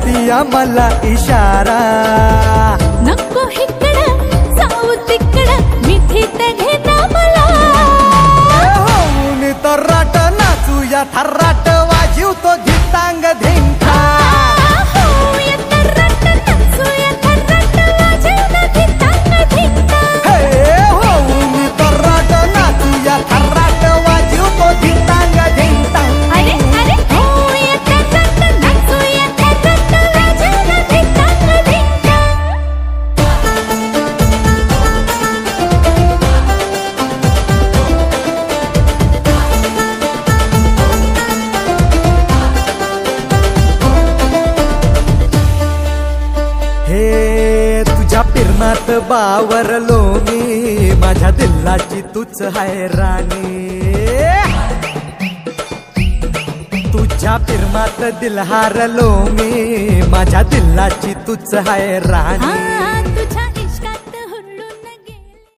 करतीया मला इशारा. नको इकडं जाऊ तिकडं मिठीत घेता मला. होऊन तर्राट नाचूया थर्राट वाजीव तो धिंतांग धिंता. होऊया तर्राट नाचूया थर्राट वाजीव तो धिंतांग धिंता. होऊन तर्राट नाचूया थर्राट वाजीव तो धिंतांग धिंता. अरे अरे होऊया तर्राट नाचूया थर्राट वाजीव तो धिंतांग धिंता. हे तुझ्या पिरणात बावरलो मी माझ्या दिलाची तूच हाय राणी. तुझ्या पिरणात दिल हारलो मी माझ्या दिलाची तूच हाय राणी.